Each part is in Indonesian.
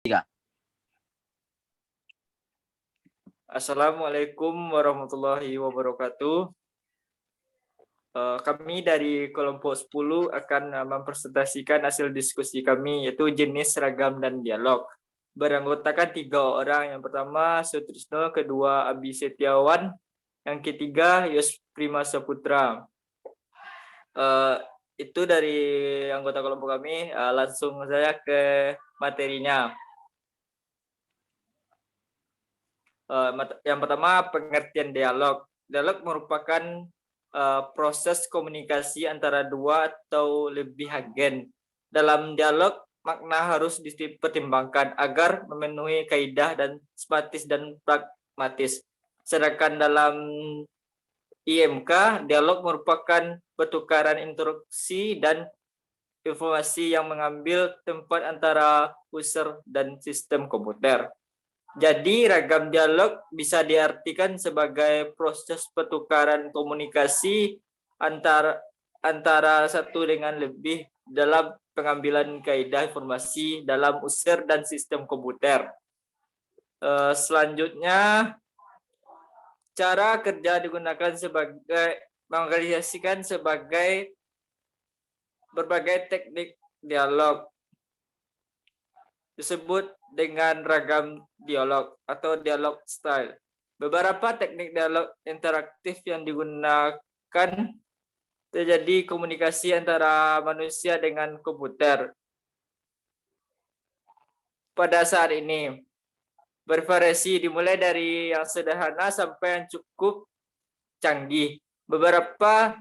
Tiga. Assalamualaikum warahmatullahi wabarakatuh. Kami dari kelompok 10 akan mempresentasikan hasil diskusi kami, yaitu jenis seragam dan dialog. Beranggotakan 3 orang. Yang pertama Sutrisno, kedua Abi Setiawan, yang ketiga Yos Prima Saputra. Itu dari anggota kelompok kami. Langsung saya ke materinya. Yang pertama, pengertian dialog. Dialog merupakan proses komunikasi antara dua atau lebih agen. Dalam dialog, makna harus dipertimbangkan agar memenuhi kaidah dan sistematis dan pragmatis. Sedangkan dalam IMK, dialog merupakan pertukaran instruksi dan informasi yang mengambil tempat antara user dan sistem komputer. Jadi ragam dialog bisa diartikan sebagai proses pertukaran komunikasi antara satu dengan lebih dalam pengambilan kaidah informasi dalam user dan sistem komputer. Selanjutnya, cara kerja digunakan sebagai mengorganisasikan sebagai berbagai teknik dialog disebut dengan ragam dialog atau dialog style. Beberapa teknik dialog interaktif yang digunakan terjadi komunikasi antara manusia dengan komputer. Pada saat ini bervariasi dimulai dari yang sederhana sampai yang cukup canggih. Beberapa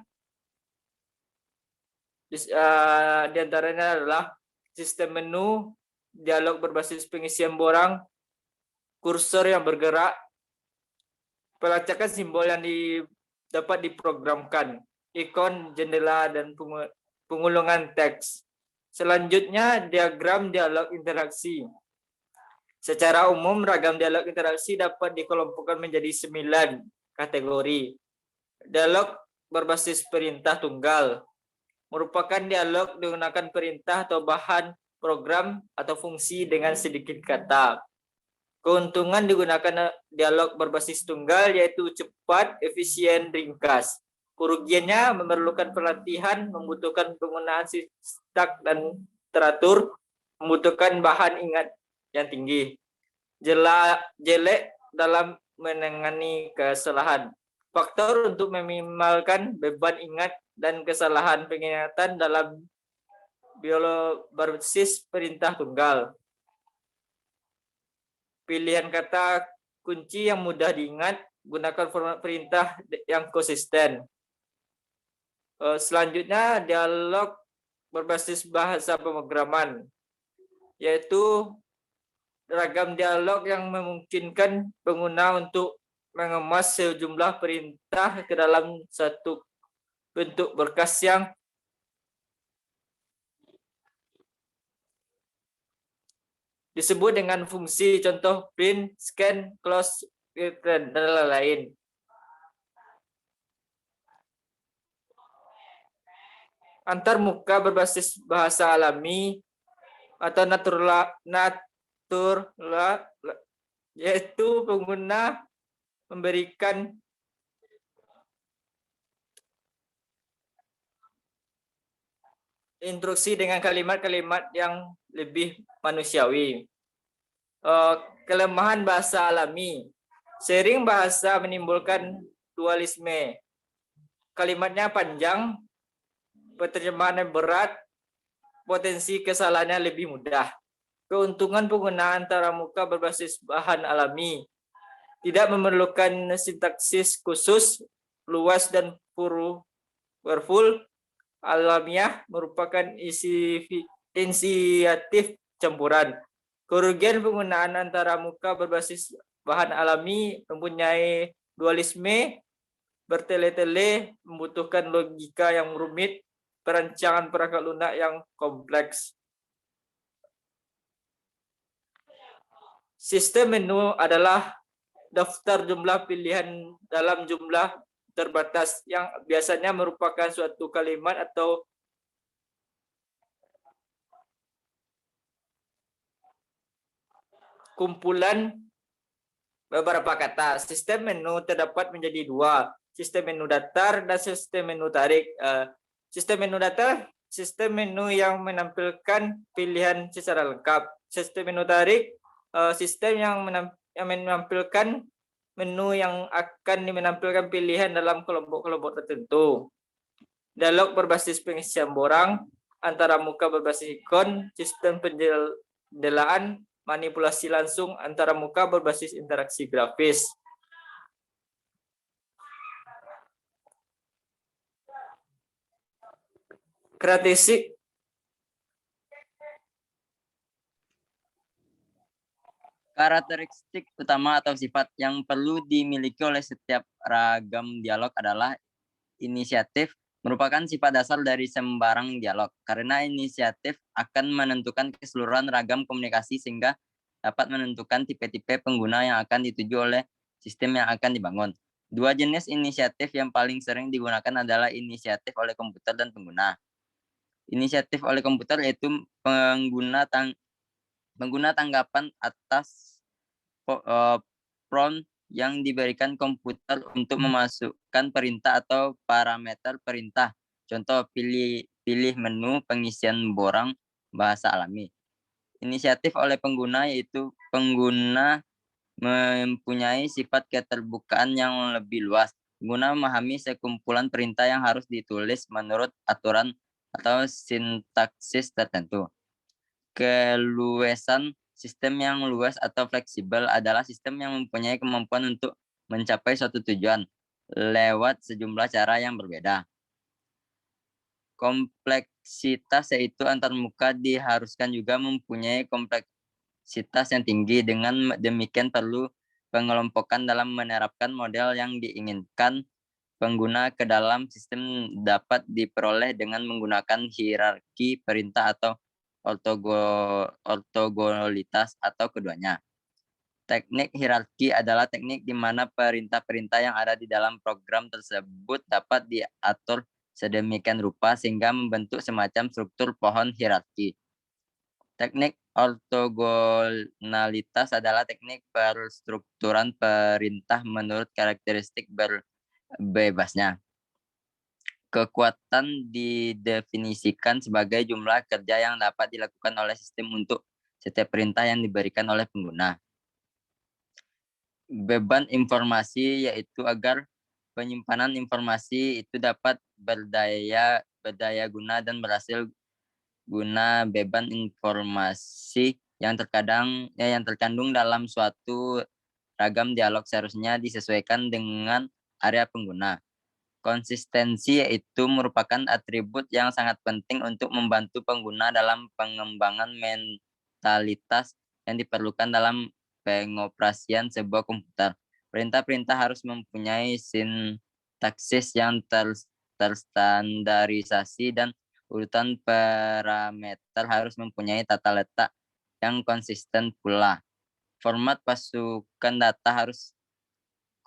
di antaranya adalah sistem menu, dialog berbasis pengisian borang, kursor yang bergerak, pelacakan simbol yang dapat diprogramkan, ikon, jendela, dan pengulungan teks. Selanjutnya, diagram dialog interaksi. Secara umum, ragam dialog interaksi dapat dikelompokkan menjadi 9 kategori. Dialog berbasis perintah tunggal merupakan dialog menggunakan perintah atau bahan program atau fungsi dengan sedikit kata. Keuntungan digunakan dialog berbasis tunggal yaitu cepat, efisien, ringkas. Kerugiannya memerlukan pelatihan, membutuhkan penggunaan sintak dan teratur, membutuhkan bahan ingat yang tinggi. Jelek dalam menangani kesalahan. Faktor untuk meminimalkan beban ingat dan kesalahan pengingatan dalam berbasis perintah tunggal. Pilihan kata kunci yang mudah diingat, gunakan format perintah yang konsisten. Selanjutnya, dialog berbasis bahasa pemrograman, yaitu ragam dialog yang memungkinkan pengguna untuk mengemas sejumlah perintah ke dalam satu bentuk berkas yang disebut dengan fungsi, contoh print, scan, close, dan lain-lain. Antarmuka berbasis bahasa alami atau natural, yaitu pengguna memberikan instruksi dengan kalimat-kalimat yang lebih manusiawi. Kelemahan bahasa alami. Sering bahasa menimbulkan dualisme. Kalimatnya panjang, penerjemahannya berat, potensi kesalahannya lebih mudah. Keuntungan penggunaan antaramuka berbasis bahan alami. Tidak memerlukan sintaksis khusus, luas dan powerful. Alamiah merupakan inisiatif campuran. Kerugian penggunaan antaramuka berbasis bahan alami mempunyai dualisme, bertele-tele, membutuhkan logika yang rumit, perancangan perangkat lunak yang kompleks. Sistem menu adalah daftar jumlah pilihan dalam jumlah terbatas yang biasanya merupakan suatu kalimat atau kumpulan beberapa kata. Sistem menu terdapat menjadi dua, sistem menu datar dan sistem menu tarik. Sistem menu datar, sistem menu yang menampilkan pilihan secara lengkap. Sistem menu tarik, sistem yang menampilkan menu yang akan menampilkan pilihan dalam kelompok-kelompok tertentu. Dialog berbasis pengisian borang, antara muka berbasis ikon, sistem penjelaan, manipulasi langsung antara muka berbasis interaksi grafis. Karakteristik utama atau sifat yang perlu dimiliki oleh setiap ragam dialog adalah inisiatif, merupakan sifat dasar dari sembarang dialog. Karena inisiatif akan menentukan keseluruhan ragam komunikasi sehingga dapat menentukan tipe-tipe pengguna yang akan dituju oleh sistem yang akan dibangun. Dua jenis inisiatif yang paling sering digunakan adalah inisiatif oleh komputer dan pengguna. Inisiatif oleh komputer yaitu pengguna tanggapan atas prompt yang diberikan komputer untuk memasukkan perintah atau parameter perintah. Contoh, pilih menu pengisian borang bahasa alami. Inisiatif oleh pengguna yaitu pengguna mempunyai sifat keterbukaan yang lebih luas. Pengguna memahami sekumpulan perintah yang harus ditulis menurut aturan atau sintaksis tertentu. Keluasan sistem yang luas atau fleksibel adalah sistem yang mempunyai kemampuan untuk mencapai suatu tujuan lewat sejumlah cara yang berbeda. Kompleksitas yaitu antarmuka diharuskan juga mempunyai kompleksitas yang tinggi. Dengan demikian perlu pengelompokan dalam menerapkan model yang diinginkan pengguna ke dalam sistem dapat diperoleh dengan menggunakan hierarki perintah atau ortogonalitas atau keduanya. Teknik hierarki adalah teknik di mana perintah-perintah yang ada di dalam program tersebut dapat diatur sedemikian rupa sehingga membentuk semacam struktur pohon hierarki. Teknik ortogonalitas adalah teknik perstrukturan perintah menurut karakteristik bebasnya. Kekuatan didefinisikan sebagai jumlah kerja yang dapat dilakukan oleh sistem untuk setiap perintah yang diberikan oleh pengguna. Beban informasi yaitu agar penyimpanan informasi itu dapat berdaya guna dan berhasil guna. Beban informasi yang terkandung dalam suatu ragam dialog seharusnya disesuaikan dengan area pengguna. Konsistensi yaitu merupakan atribut yang sangat penting untuk membantu pengguna dalam pengembangan mentalitas yang diperlukan dalam pengoperasian sebuah komputer. Perintah-perintah harus mempunyai sintaksis yang terstandarisasi dan urutan parameter harus mempunyai tata letak yang konsisten pula. Format pasukan data harus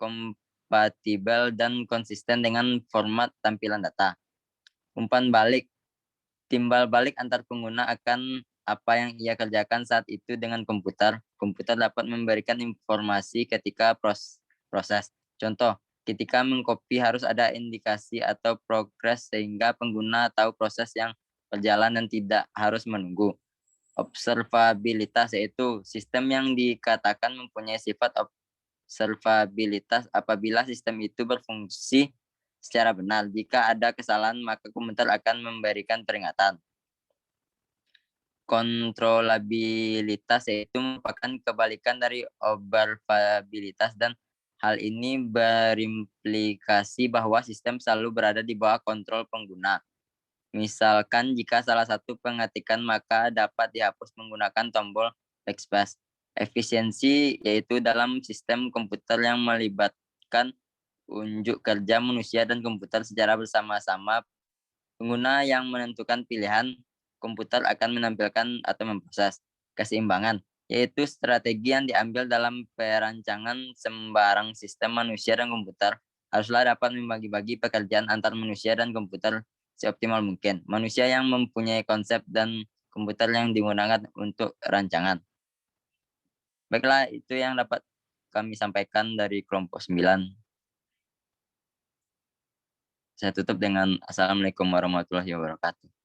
kompatibel dan konsisten dengan format tampilan data. Umpan balik, timbal balik antar pengguna akan apa yang ia kerjakan saat itu dengan komputer. Komputer dapat memberikan informasi ketika proses. Contoh, ketika mengcopy harus ada indikasi atau progres sehingga pengguna tahu proses yang berjalan dan tidak harus menunggu. Observabilitas yaitu sistem yang dikatakan mempunyai sifat observabilitas apabila sistem itu berfungsi secara benar. Jika ada kesalahan, maka komputer akan memberikan peringatan. Kontrolabilitas yaitu merupakan kebalikan dari observabilitas dan hal ini berimplikasi bahwa sistem selalu berada di bawah kontrol pengguna. Misalkan jika salah satu pengetikan maka dapat dihapus menggunakan tombol backspace. Efisiensi yaitu dalam sistem komputer yang melibatkan unjuk kerja manusia dan komputer secara bersama-sama, pengguna yang menentukan pilihan, komputer akan menampilkan atau memproses. Keseimbangan yaitu strategi yang diambil dalam perancangan sembarang sistem manusia dan komputer haruslah dapat membagi-bagi pekerjaan antar manusia dan komputer seoptimal mungkin. Manusia yang mempunyai konsep dan komputer yang digunakan untuk rancangan. Baiklah, itu yang dapat kami sampaikan dari kelompok 9. Saya tutup dengan Assalamualaikum warahmatullahi wabarakatuh.